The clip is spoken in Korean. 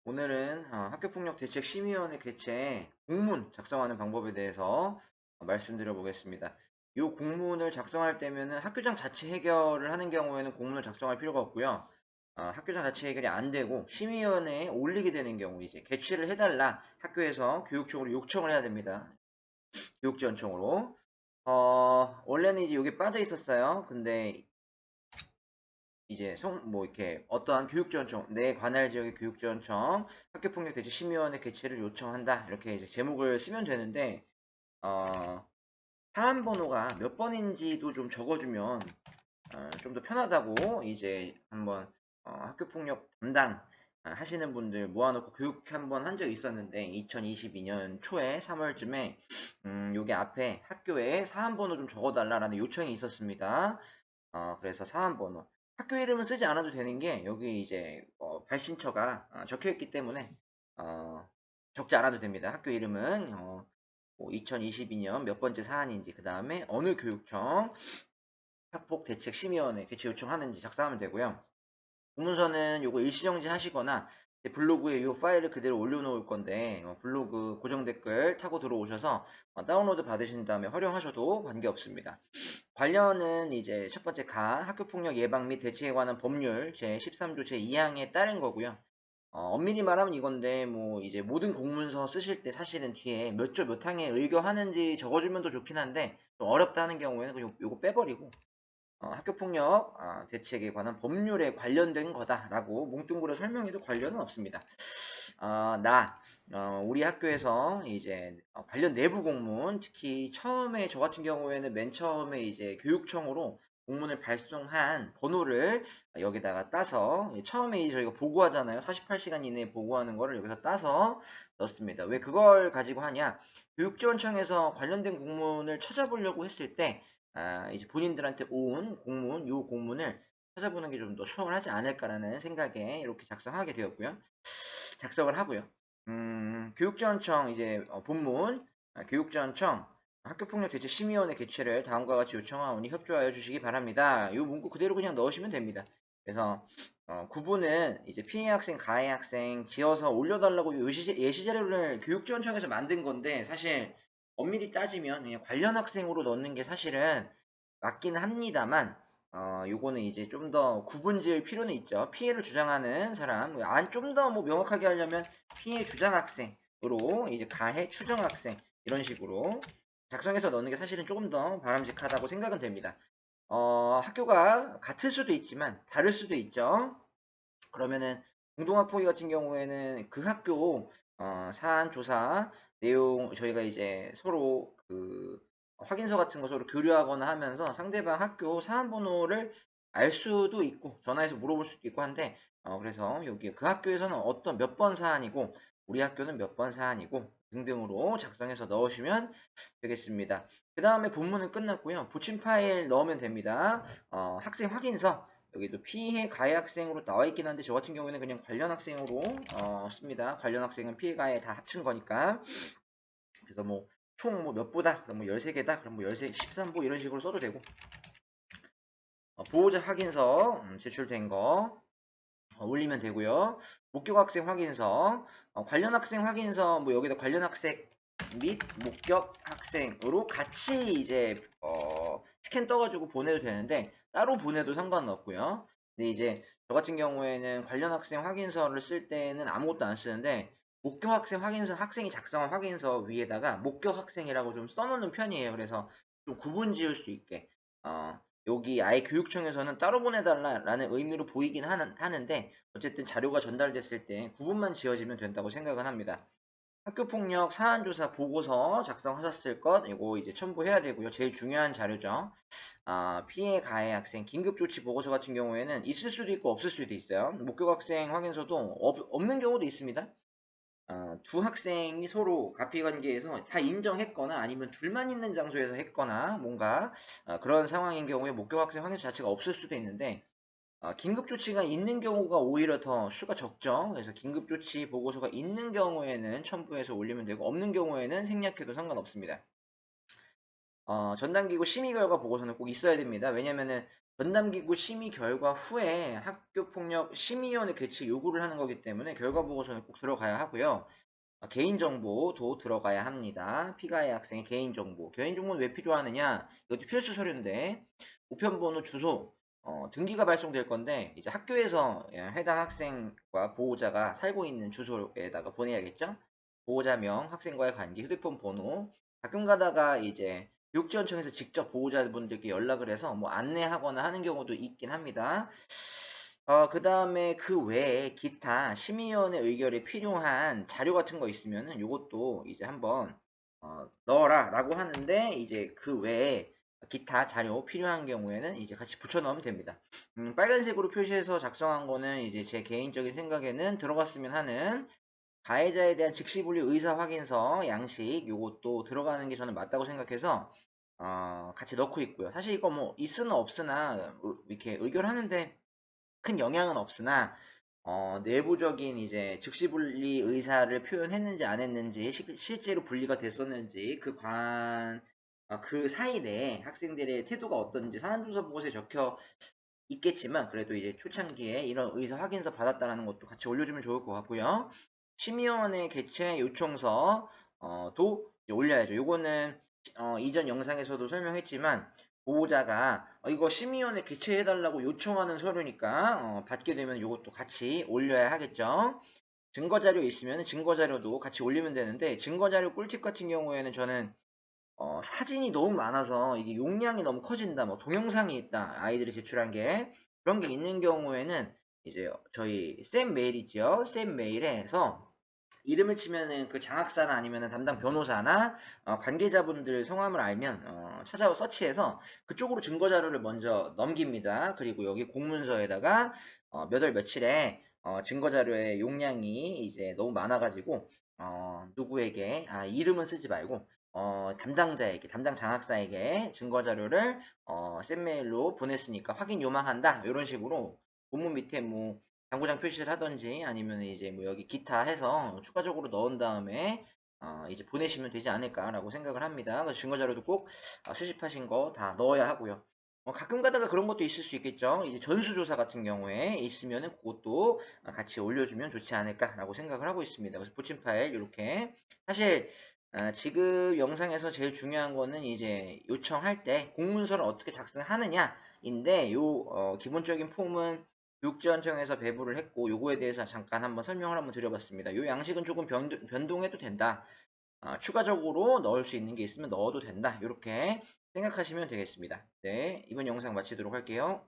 오늘은 학교폭력 대책 심의위원회 개최 공문 작성하는 방법에 대해서 말씀드려 보겠습니다. 이 공문을 작성할 때면은 학교장 자체 해결을 하는 경우에는 공문을 작성할 필요가 없고요. 학교장 자체 해결이 안 되고 심의위원회에 올리게 되는 경우 이제 개최를 해달라 학교에서 교육청으로 요청을 해야 됩니다. 교육지원청으로. 원래는 이제 여기 빠져 있었어요. 근데 이제 뭐 이렇게 어떠한 교육지원청 내 관할 지역의 교육지원청 학교폭력 대책 심의위원회 개최를 요청한다 이렇게 이제 제목을 쓰면 되는데 어, 사안 번호가 몇 번인지도 좀 적어주면 좀 더 편하다고 이제 한번 학교폭력 담당 하시는 분들 모아놓고 교육 한번 한 적이 있었는데 2022년 초에 3월쯤에 여기 앞에 학교에 사안 번호 좀 적어달라라는 요청이 있었습니다. 그래서 사안 번호 학교 이름은 쓰지 않아도 되는 게 여기 이제 발신처가 적혀 있기 때문에 어, 적지 않아도 됩니다. 학교 이름은 2022년 몇 번째 사안인지 그 다음에 어느 교육청 학폭대책심의위원회 개최 요청하는지 작성하면 되고요. 공문서는 요거 일시정지 하시거나 블로그에 이 파일을 그대로 올려놓을 건데 블로그 고정 댓글 타고 들어오셔서 다운로드 받으신 다음에 활용하셔도 관계없습니다. 관련은 이제 첫 번째 학교폭력 예방 및 대책에 관한 법률 제13조 제2항에 따른 거고요. 엄밀히 말하면 이건데 뭐 이제 모든 공문서 쓰실 때 사실은 뒤에 몇 조 몇 항에 의거하는지 적어주면 더 좋긴 한데 좀 어렵다 하는 경우에는 그냥 요거 빼버리고 학교폭력 대책에 관한 법률에 관련된 거다라고 뭉뚱그려 설명해도 관련은 없습니다. 우리 학교에서 이제 관련 내부 공문, 특히 처음에 저 같은 경우에는 맨 처음에 이제 교육청으로 공문을 발송한 번호를 여기다가 따서 처음에 저희가 보고하잖아요. 48시간 이내에 보고하는 거를 여기서 따서 넣습니다. 왜 그걸 가지고 하냐? 교육지원청에서 관련된 공문을 찾아보려고 했을 때 이제 본인들한테 온 공문, 요 공문을 찾아보는 게 좀 더 수월하지 않을까라는 생각에 이렇게 작성을 하고요. 교육지원청 이제 본문, 교육지원청 학교폭력 대책 심의위원회 개최를 다음과 같이 요청하오니 협조하여 주시기 바랍니다. 이 문구 그대로 그냥 넣으시면 됩니다. 그래서 구분은 이제 피해 학생, 가해 학생 지어서 올려달라고 예시 자료를 교육지원청에서 만든 건데 사실 엄밀히 따지면 그냥 관련 학생으로 넣는 게 사실은 맞긴 합니다만 요거는 이제 좀 더 구분 지을 필요는 있죠. 피해를 주장하는 사람, 좀 더 뭐 명확하게 하려면 피해 주장 학생으로 이제 가해 추정 학생 이런 식으로 작성해서 넣는 게 사실은 조금 더 바람직하다고 생각은 됩니다. 학교가 같을 수도 있지만 다를 수도 있죠. 그러면은 공동학폭위 같은 경우에는 그 학교 사안 조사 내용 저희가 이제 서로 그 확인서 같은 거 서로 교류하거나 하면서 상대방 학교 사안 번호를 알 수도 있고 전화해서 물어볼 수도 있고 한데 그래서 여기 그 학교에서는 어떤 몇 번 사안이고 우리 학교는 몇 번 사안이고 등등으로 작성해서 넣으시면 되겠습니다. 그 다음에 본문은 끝났고요. 붙임 파일 넣으면 됩니다. 학생 확인서 여기도 피해 가해 학생으로 나와 있긴 한데 저 같은 경우에는 그냥 관련 학생으로 씁니다. 관련 학생은 피해 가해 다 합친 거니까. 그래서 뭐 총 뭐 몇 부다 그럼 뭐 13개다 그럼 뭐 13, 13부 이런 식으로 써도 되고 보호자 확인서 제출된 거 올리면 되고요. 목격 학생 확인서 관련 학생 확인서 뭐 여기다 관련 학생 및 목격 학생으로 같이 이제 스캔 떠가지고 보내도 되는데 따로 보내도 상관은 없고요. 근데 이제 저 같은 경우에는 관련 학생 확인서를 쓸 때는 아무것도 안 쓰는데 목격 학생 확인서 학생이 작성한 확인서 위에다가 목격 학생이라고 좀 써놓는 편이에요. 그래서 좀 구분 지을 수 있게 여기 아예 교육청에서는 따로 보내달라는 의미로 보이긴 하는데 어쨌든 자료가 전달됐을 때 구분만 지어지면 된다고 생각은 합니다. 학교폭력 사안조사 보고서 작성하셨을 것 이거 이제 첨부해야 되고요. 제일 중요한 자료죠. 피해 가해 학생 긴급조치 보고서 같은 경우에는 있을 수도 있고 없을 수도 있어요. 목격 학생 확인서도 없는 경우도 있습니다. 두 학생이 서로 가피관계에서 다 인정했거나 아니면 둘만 있는 장소에서 했거나 뭔가 그런 상황인 경우에 목격 학생 확인서 자체가 없을 수도 있는데 긴급조치가 있는 경우가 오히려 더 수가 적죠. 그래서 긴급조치 보고서가 있는 경우에는 첨부해서 올리면 되고 없는 경우에는 생략해도 상관없습니다. 전담기구 심의 결과 보고서는 꼭 있어야 됩니다. 왜냐면은 전담기구 심의 결과 후에 학교폭력 심의위원회 개최 요구를 하는 거기 때문에 결과 보고서는 꼭 들어가야 하고요. 개인정보도 들어가야 합니다. 피가해 학생의 개인정보. 개인정보는 왜 필요하느냐? 이것도 필수 서류인데, 우편번호, 주소, 등기가 발송될 건데, 이제 학교에서 해당 학생과 보호자가 살고 있는 주소에다가 보내야겠죠? 보호자명, 학생과의 관계, 휴대폰 번호. 가끔 가다가 이제 교육지원청에서 직접 보호자분들께 연락을 해서 뭐 안내하거나 하는 경우도 있긴 합니다. 그 다음에 그 외에 기타 심의위원회 의결에 필요한 자료 같은 거 있으면은 요것도 이제 한번 넣어라 라고 하는데, 이제 그 외에 기타 자료 필요한 경우에는 이제 같이 붙여 넣으면 됩니다. 빨간색으로 표시해서 작성한 거는 이제 제 개인적인 생각에는 들어갔으면 하는 가해자에 대한 즉시분리 의사 확인서 양식, 요것도 들어가는 게 저는 맞다고 생각해서 같이 넣고 있고요. 사실 이거 뭐 있으나 없으나 이렇게 의결하는데 큰 영향은 없으나 내부적인 이제 즉시분리 의사를 표현했는지 안 했는지, 실제로 분리가 됐었는지, 그 사이 내에 학생들의 태도가 어떤지 사안조사 보고서에 적혀 있겠지만, 그래도 이제 초창기에 이런 의사 확인서 받았다라는 것도 같이 올려주면 좋을 것 같고요. 심의원회 개최 요청서도 올려야죠. 요거는 이전 영상에서도 설명했지만, 보호자가 이거 심의원회 개최해달라고 요청하는 서류니까 받게 되면 요것도 같이 올려야 하겠죠. 증거자료 있으면 증거자료도 같이 올리면 되는데, 증거자료 꿀팁 같은 경우에는 저는 사진이 너무 많아서 이게 용량이 너무 커진다, 뭐 동영상이 있다, 아이들이 제출한 게 그런 게 있는 경우에는 이제 저희 쌤 메일 있죠. 쌤 메일에서 이름을 치면은 그 장학사나 아니면은 담당 변호사나 관계자분들 성함을 알면 찾아서 서치해서 그쪽으로 증거 자료를 먼저 넘깁니다. 그리고 여기 공문서에다가 몇 월 며칠에 증거 자료의 용량이 이제 너무 많아가지고 누구에게 이름은 쓰지 말고 담당자에게, 담당 장학사에게 증거 자료를 쌤메일로 보냈으니까 확인 요망한다, 이런 식으로 본문 밑에 뭐 당구장 표시를 하던지 아니면 이제 뭐 여기 기타 해서 추가적으로 넣은 다음에 이제 보내시면 되지 않을까라고 생각을 합니다. 그래서 증거 자료도 꼭 수집하신 거 다 넣어야 하고요. 가끔 가다가 그런 것도 있을 수 있겠죠. 이제 전수조사 같은 경우에 있으면은 그것도 같이 올려주면 좋지 않을까라고 생각을 하고 있습니다. 그래서 붙임 파일 이렇게, 사실 지금 영상에서 제일 중요한 거는 이제 요청할 때 공문서를 어떻게 작성하느냐인데, 기본적인 폼은 교육지원청에서 배부를 했고, 요거에 대해서 잠깐 한번 설명을 한번 드려봤습니다. 요 양식은 조금 변동해도 된다. 추가적으로 넣을 수 있는 게 있으면 넣어도 된다. 이렇게 생각하시면 되겠습니다. 네, 이번 영상 마치도록 할게요.